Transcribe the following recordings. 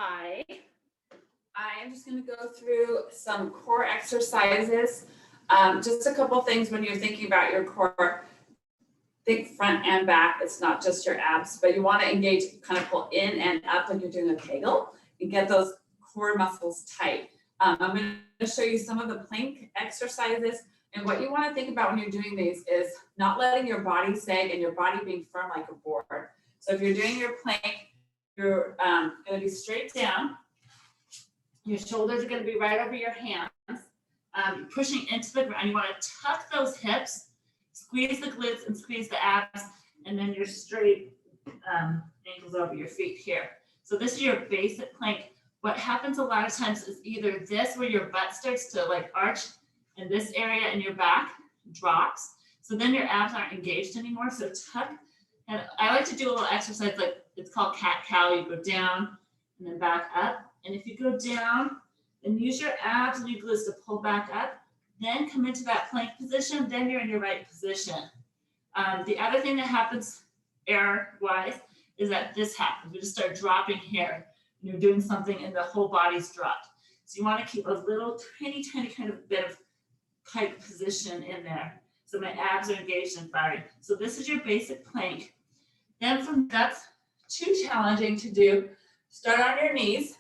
Hi, I am just going to go through some core exercises. Just a couple things when you're thinking about your core. Think front and back. It's not just your abs, but you want to engage, kind of pull in and up like you're doing a kegel and get those core muscles tight. I'm going to show you some of the plank exercises. And what you want to think about when you're doing these is not letting your body sag and your body being firm like a board. So if you're doing your plank, you're going to be straight down. Your shoulders are going to be right over your hands. Pushing into the ground. You want to tuck those hips, squeeze the glutes and squeeze the abs, and then your straight ankles over your feet here. So this is your basic plank. What happens a lot of times is either this where your butt starts to like arch and this area in your back drops. So then your abs aren't engaged anymore. So tuck. And I like to do a little exercise like it's called cat-cow. You go down and then back up. And if you go down, then use your abs and your glutes to pull back up. Then come into that plank position. Then you're in your right position. The other thing that happens error-wise is that this happens. We just start dropping here. And you're doing something and the whole body's dropped. So you want to keep a little tiny kind of bit of pike position in there. So my abs are engaged and firing. So this is your basic plank. Then from that's too challenging to do. Start on your knees.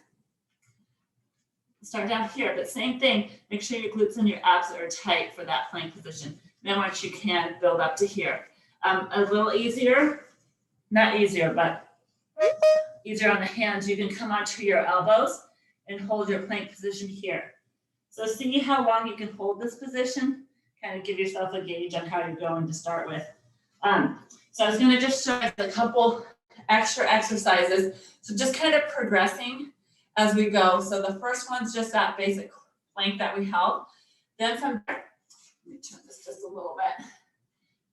Start down here, but same thing. Make sure your glutes and your abs are tight for that plank position. Then once you can, build up to here. A little easier, not easier, but easier on the hands. You can come onto your elbows and hold your plank position here. So see how long you can hold this position. Kind of give yourself a gauge on how you're going to start with. So I was going to just show you a couple extra exercises. So just kind of progressing as we go. So the first one's just that basic plank that we held. Then from there, let me turn this just a little bit.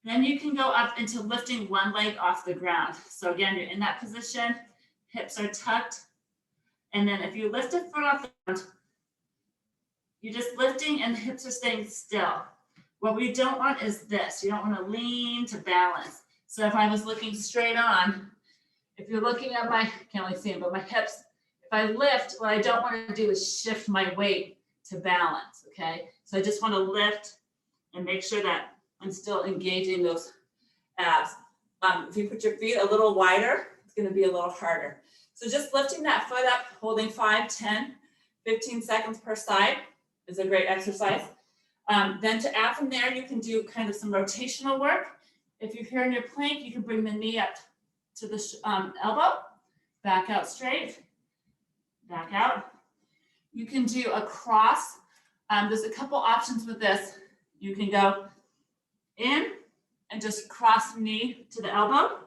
Then you can go up into lifting one leg off the ground. So again, you're in that position, hips are tucked. And then if you lift a foot off the ground, you're just lifting and the hips are staying still. What we don't want is this. You don't want to lean to balance. So if I was looking straight on, if you're looking at my, can't really see them, but my hips, if I lift, what I don't want to do is shift my weight to balance, okay? So I just want to lift and make sure that I'm still engaging those abs. If you put your feet a little wider, it's going to be a little harder. So just lifting that foot up, holding 5, 10, 15 seconds per side is a great exercise. Then to add from there, you can do kind of some rotational work. If you're here in your plank, you can bring the knee up to the elbow, back out straight, back out. You can do a cross. There's a couple options with this. You can go in and just cross knee to the elbow.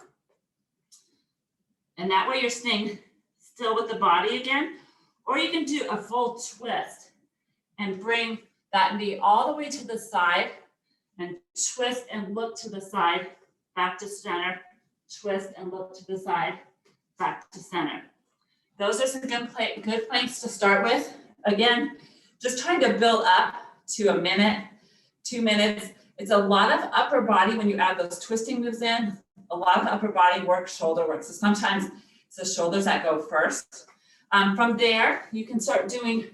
And that way you're staying still with the body again. Or you can do a full twist and bring that knee all the way to the side and twist and look to the side, back to center, twist and look to the side, back to center. Those are some good planks to start with. Again, just trying to build up to a minute, 2 minutes. It's a lot of upper body when you add those twisting moves in, a lot of upper body work, shoulder work. So sometimes it's the shoulders that go first. From there, you can start doing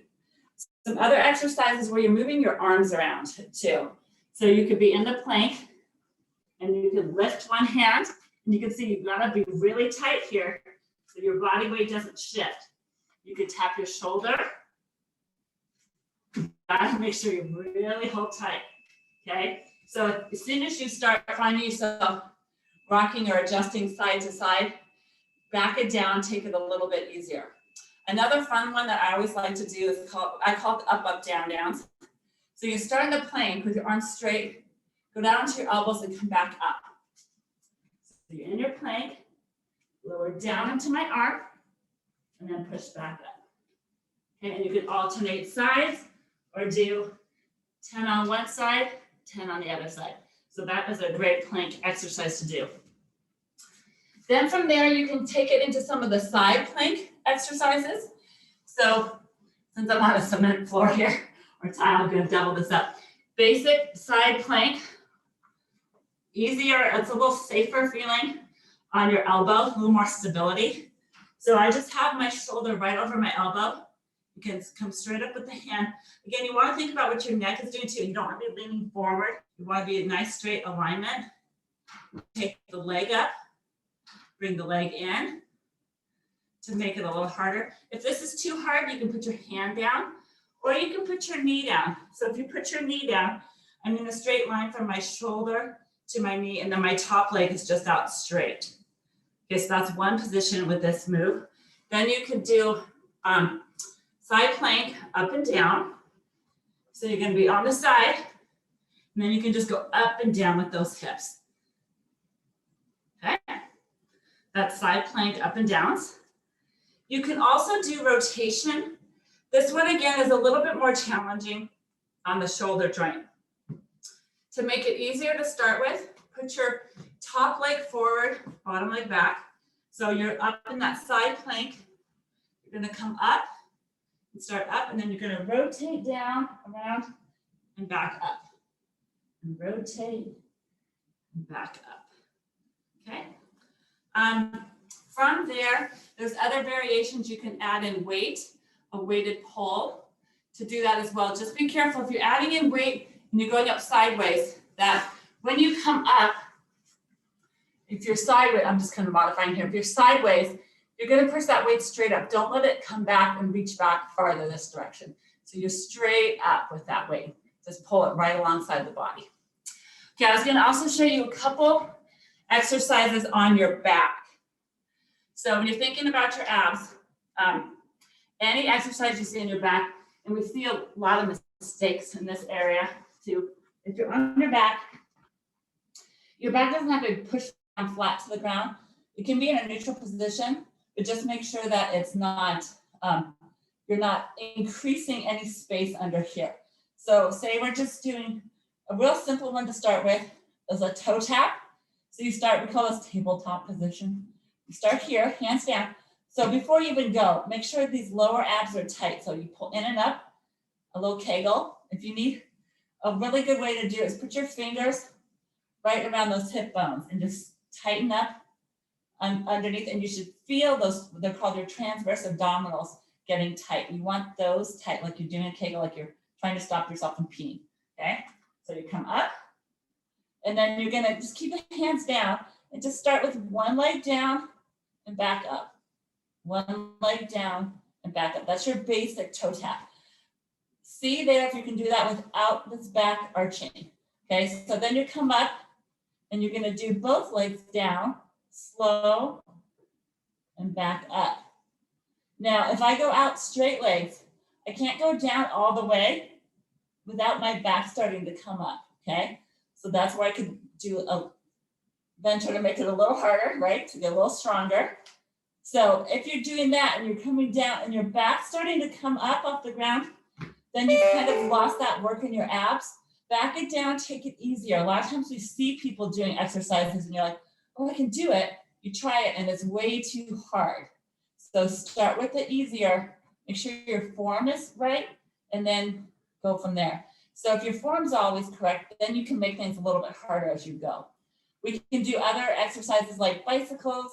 some other exercises where you're moving your arms around too. So you could be in the plank and you can lift one hand and you can see you've got to be really tight here so your body weight doesn't shift. You could tap your shoulder. You gotta make sure you really hold tight, okay? So as soon as you start finding yourself rocking or adjusting side to side, back it down, take it a little bit easier. Another fun one that I always like to do is I call it up, down, down. So you start in the plank with your arms straight, go down to your elbows and come back up. So you're in your plank, lower down into my arm, and then push back up. Okay, and you can alternate sides or do 10 on one side, 10 on the other side. So that is a great plank exercise to do. Then from there, you can take it into some of the side plank exercises. So since I'm on a cement floor here, or tile, I'm gonna double this up. Basic side plank, easier, it's a little safer feeling on your elbow, a little more stability. So I just have my shoulder right over my elbow. You can come straight up with the hand. Again, you want to think about what your neck is doing too. You don't want to be leaning forward. You want to be a nice straight alignment. Take the leg up, bring the leg in to make it a little harder. If this is too hard, you can put your hand down or you can put your knee down. So if you put your knee down, I'm in a straight line from my shoulder to my knee, and then my top leg is just out straight. Okay, so that's one position with this move. Then you could do side plank up and down. So you're going to be on the side, and then you can just go up and down with those hips. Okay, that's side plank up and downs. You can also do rotation. This one again is a little bit more challenging on the shoulder joint. To make it easier to start with, put your top leg forward, bottom leg back. So you're up in that side plank. You're going to come up and start up, and then you're going to rotate down, around, and back up. And rotate and back up. Okay. From there, there's other variations you can add in weight, a weighted pull to do that as well. Just be careful if you're adding in weight and you're going up sideways, that when you come up, if you're sideways, I'm just kind of modifying here. If you're sideways, you're going to push that weight straight up. Don't let it come back and reach back farther this direction. So you're straight up with that weight. Just pull it right alongside the body. Okay, I was going to also show you a couple exercises on your back. So when you're thinking about your abs, any exercise you see in your back, and we see a lot of mistakes in this area too. If you're on your back doesn't have to be pushed down flat to the ground. It can be in a neutral position, but just make sure that it's not, you're not increasing any space under here. So say we're just doing a real simple one to start with is a toe tap. So you start, we call this tabletop position. You start here, hands down. So before you even go, make sure these lower abs are tight. So you pull in and up, a little kegel. If you need, a really good way to do it is put your fingers right around those hip bones and just tighten up underneath. And you should feel those, they're called your transverse abdominals getting tight. You want those tight, like you're doing a kegel, like you're trying to stop yourself from peeing, okay? So you come up, and then you're gonna just keep the hands down and just start with one leg down and back up. One leg down and back up. That's your basic toe tap. See there if you can do that without this back arching. Okay, so then you come up and you're gonna do both legs down, slow, and back up. Now, if I go out straight legs, I can't go down all the way without my back starting to come up, okay? So that's where I could do a, then try to make it a little harder, right? To get a little stronger. So if you're doing that and you're coming down and your back's starting to come up off the ground, then you kind of lost that work in your abs. Back it down, take it easier. A lot of times we see people doing exercises and you're like, oh, I can do it. You try it and it's way too hard. So start with it easier. Make sure your form is right and then go from there. So if your form's always correct, then you can make things a little bit harder as you go. We can do other exercises like bicycles,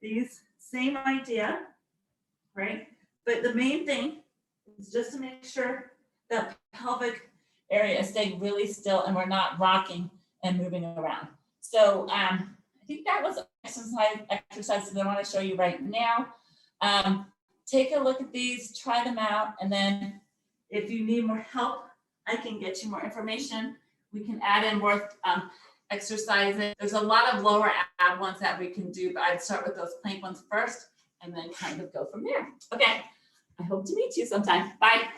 these, same idea, right? But the main thing is just to make sure that pelvic area is staying really still and we're not rocking and moving around. So I think that was exercises that I want to show you right now. Take a look at these, try them out, and then if you need more help, I can get you more information. We can add in more exercises. There's a lot of lower ab ones that we can do, but I'd start with those plank ones first and then kind of go from there. Okay, I hope to meet you sometime. Bye.